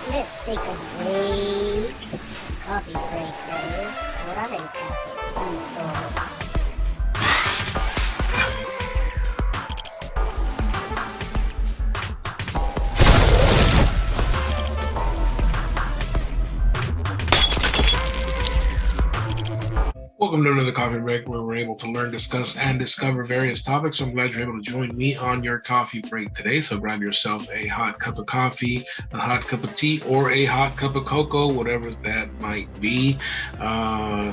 Let's take a break. Coffee break, that is. Wala ng cafecito. Welcome to another Coffee Break, where we're able to learn, discuss, and discover various topics. So I'm glad you're able to join me on your coffee break today. So grab yourself a hot cup of coffee, a hot cup of tea, or a hot cup of cocoa, whatever that might be.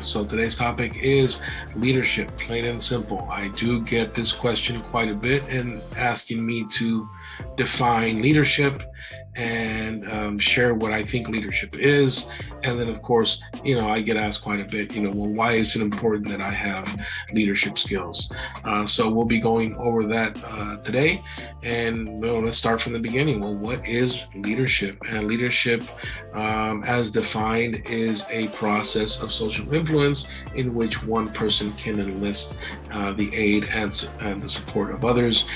So today's topic is leadership, plain and simple. I do get this question quite a bit and asking me to define leadership and share what I think leadership is. And then, of course, I get asked quite a bit, well, why is it important that I have leadership skills? So we'll be going over that today. And let's start from the beginning. Well, what is leadership? And leadership, as defined, is a process of social influence in which one person can enlist the aid and the support of others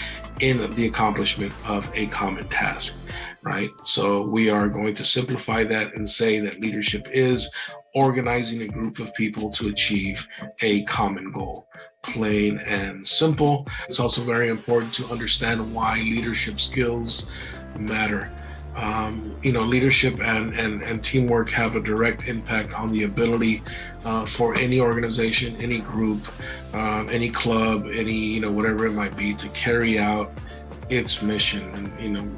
in the accomplishment of a common task, right? So we are going to simplify that and say that leadership is organizing a group of people to achieve a common goal. Plain and simple. It's also very important to understand why leadership skills matter. Leadership and teamwork have a direct impact on the ability for any organization, any group, any club, any, whatever it might be, to carry out its mission. And,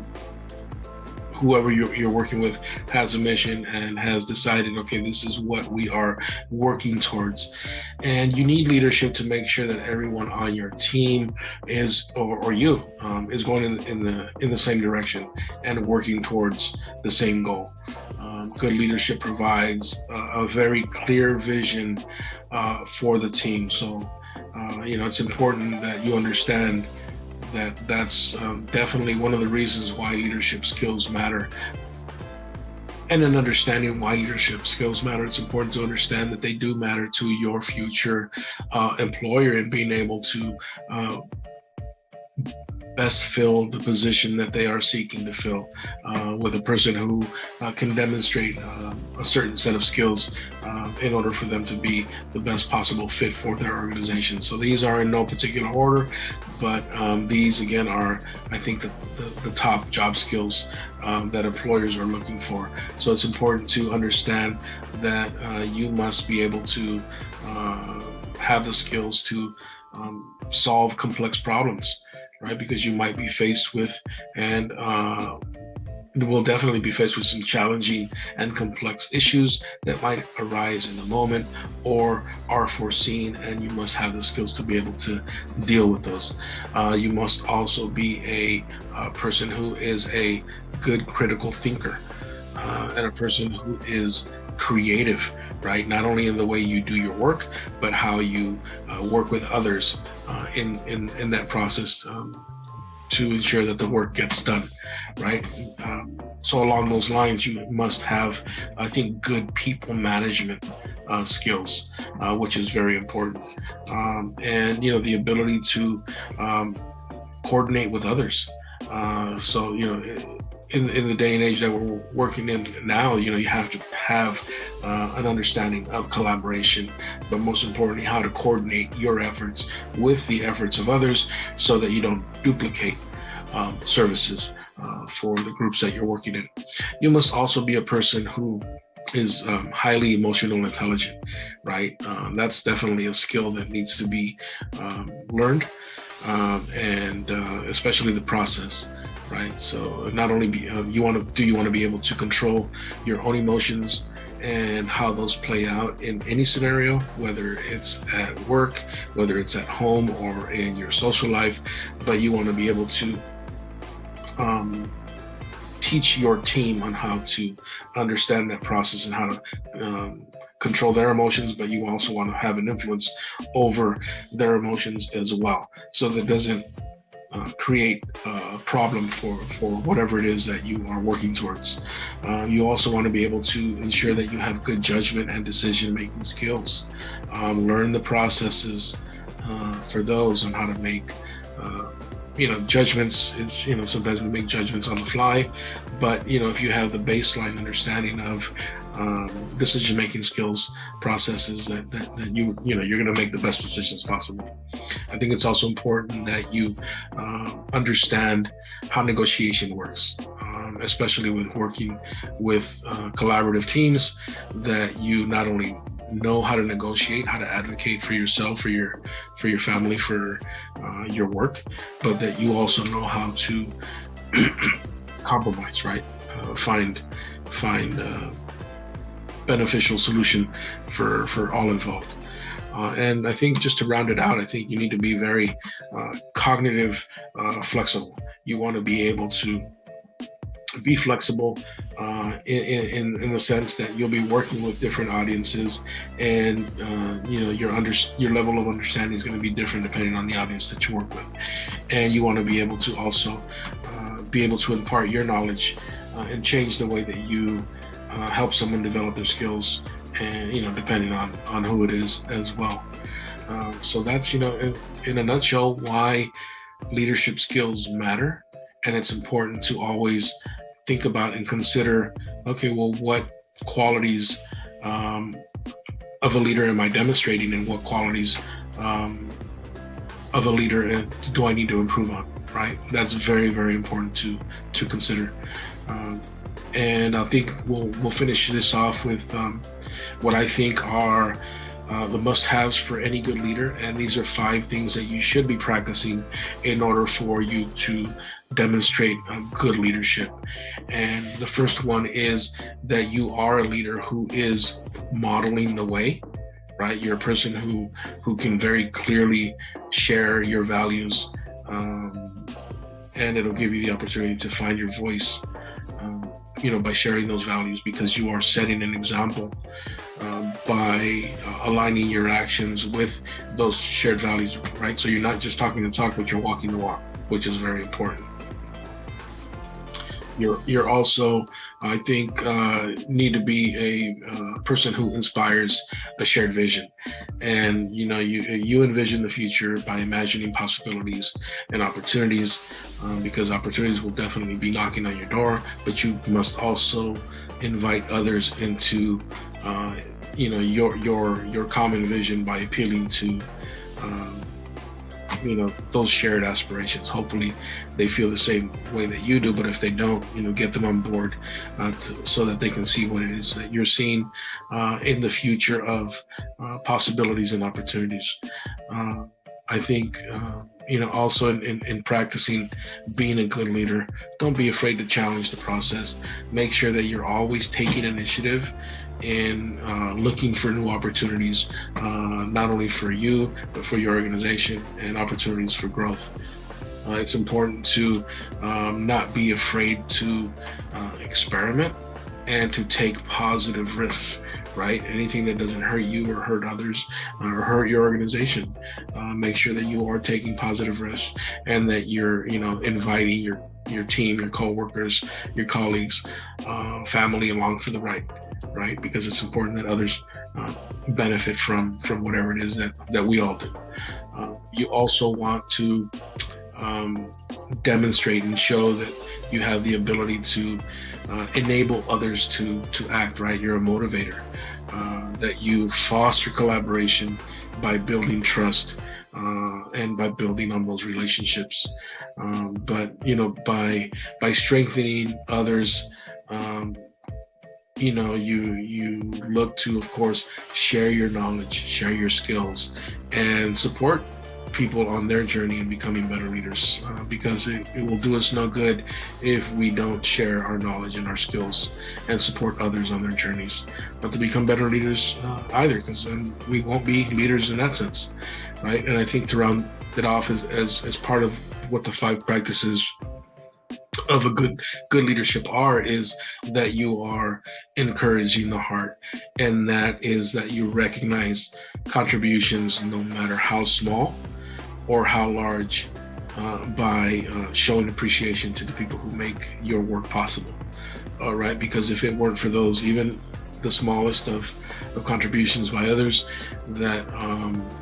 whoever you're working with has a mission and has decided, okay, this is what we are working towards. And you need leadership to make sure that everyone on your team is, or you, is going in the same direction and working towards the same goal. Good leadership provides a very clear vision for the team. So, it's important that you understand that's definitely one of the reasons why leadership skills matter. And in understanding why leadership skills matter, it's important to understand that they do matter to your future employer and being able to best fill the position that they are seeking to fill with a person who can demonstrate a certain set of skills in order for them to be the best possible fit for their organization. So these are in no particular order, but these again are, I think, the top job skills that employers are looking for. So it's important to understand that you must be able to have the skills to solve complex problems, right? Because you might be faced with, and will definitely be faced with, some challenging and complex issues that might arise in the moment or are foreseen, and you must have the skills to be able to deal with those. You must also be a person who is a good critical thinker and a person who is creative, right? Not only in the way you do your work, but how you work with others in that process to ensure that the work gets done, right? So along those lines, you must have, I think, good people management skills, which is very important. And, the ability to coordinate with others. So, in the day and age that we're working in now, you have to have an understanding of collaboration, but most importantly, how to coordinate your efforts with the efforts of others so that you don't duplicate services for the groups that you're working in. You must also be a person who is highly emotional intelligent, right? That's definitely a skill that needs to be learned, and especially the process. Right. So not only you want to be able to control your own emotions and how those play out in any scenario, whether it's at work, whether it's at home, or in your social life, but you want to be able to teach your team on how to understand that process and how to control their emotions, but you also want to have an influence over their emotions as well, so that doesn't create a problem for whatever it is that you are working towards. You also want to be able to ensure that you have good judgment and decision-making skills. Learn the processes for those on how to make judgments is, sometimes we make judgments on the fly, but if you have the baseline understanding of decision making skills, processes, that you're going to make the best decisions possible. I think it's also important that you understand how negotiation works, especially with working with collaborative teams, that you not only know how to negotiate, how to advocate for yourself, for your family, for your work, but that you also know how to compromise, right? Find beneficial solution for all involved. And I think, just to round it out, I think you need to be very cognitive, flexible. You want to be able to be flexible in the sense that you'll be working with different audiences, and your level of understanding is going to be different depending on the audience that you work with. And you want to be able to also be able to impart your knowledge and change the way that you help someone develop their skills, and depending on who it is as well. So that's in a nutshell why leadership skills matter. And it's important to always think about and consider, okay, well, what qualities of a leader am I demonstrating, and what qualities of a leader do I need to improve on, right? That's very, very important to consider. And I think we'll finish this off with what I think are the must-haves for any good leader. And these are 5 things that you should be practicing in order for you to demonstrate good leadership. And the first one is that you are a leader who is modeling the way, right? You're a person who can very clearly share your values, and it'll give you the opportunity to find your voice, by sharing those values, because you are setting an example by aligning your actions with those shared values, right? So you're not just talking the talk, but you're walking the walk, which is very important. You're also, I think, need to be a person who inspires a shared vision. And you envision the future by imagining possibilities and opportunities, because opportunities will definitely be knocking on your door, but you must also invite others into your common vision by appealing to those shared aspirations. Hopefully they feel the same way that you do, but if they don't, get them on board so that they can see what it is that you're seeing in the future of possibilities and opportunities. I think also in practicing being a good leader, don't be afraid to challenge the process. Make sure that you're always taking initiative in looking for new opportunities, not only for you, but for your organization, and opportunities for growth. It's important to not be afraid to experiment and to take positive risks, right? Anything that doesn't hurt you or hurt others or hurt your organization, make sure that you are taking positive risks, and that you're, inviting your team, your coworkers, your colleagues, family along for the ride, right? Because it's important that others benefit from whatever it is that we all do. You also want to demonstrate and show that you have the ability to enable others to act, right? You're a motivator, that you foster collaboration by building trust, and by building on those relationships. But by strengthening others, you look to, of course, share your knowledge, share your skills, and support people on their journey in becoming better leaders, because it will do us no good if we don't share our knowledge and our skills and support others on their journeys, not to become better leaders either, because then we won't be leaders in that sense, right? And I think to round it off as part of what the 5 practices of a good leadership is that you are encouraging the heart, and that is that you recognize contributions, no matter how small or how large, by showing appreciation to the people who make your work possible. All right, because if it weren't for those, even the smallest of contributions by others that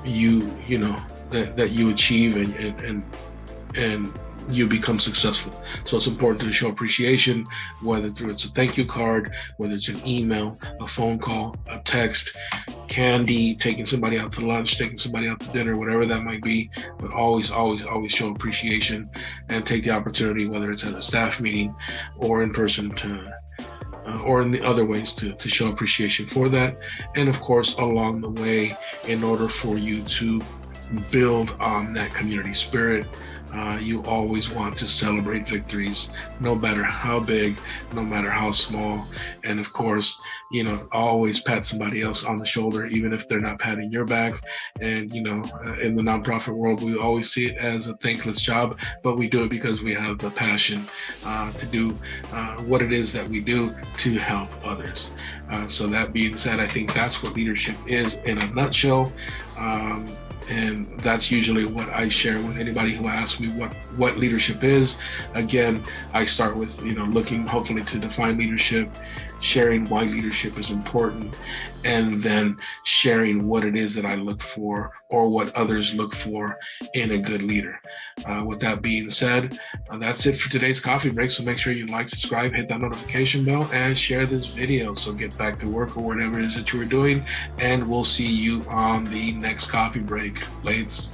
you achieve and you become successful. So it's important to show appreciation, whether through it's a thank you card, whether it's an email, a phone call, a text, candy, taking somebody out to lunch, taking somebody out to dinner, whatever that might be. But always, always, always show appreciation and take the opportunity, whether it's at a staff meeting or in person, to or in the other ways to show appreciation for that. And of course, along the way, in order for you to build on that community spirit, you always want to celebrate victories, no matter how big, no matter how small. And of course, always pat somebody else on the shoulder, even if they're not patting your back. And, in the nonprofit world, we always see it as a thankless job, but we do it because we have the passion to do what it is that we do to help others. So that being said, I think that's what leadership is in a nutshell. And that's usually what I share with anybody who asks me what leadership is. Again, I start with, looking hopefully to define leadership, sharing why leadership is important, and then sharing what it is that I look for or what others look for in a good leader. With that being said, that's it for today's coffee break. So make sure you like, subscribe, hit that notification bell, and share this video. So get back to work or whatever it is that you were doing, and we'll see you on the next coffee break. Lates.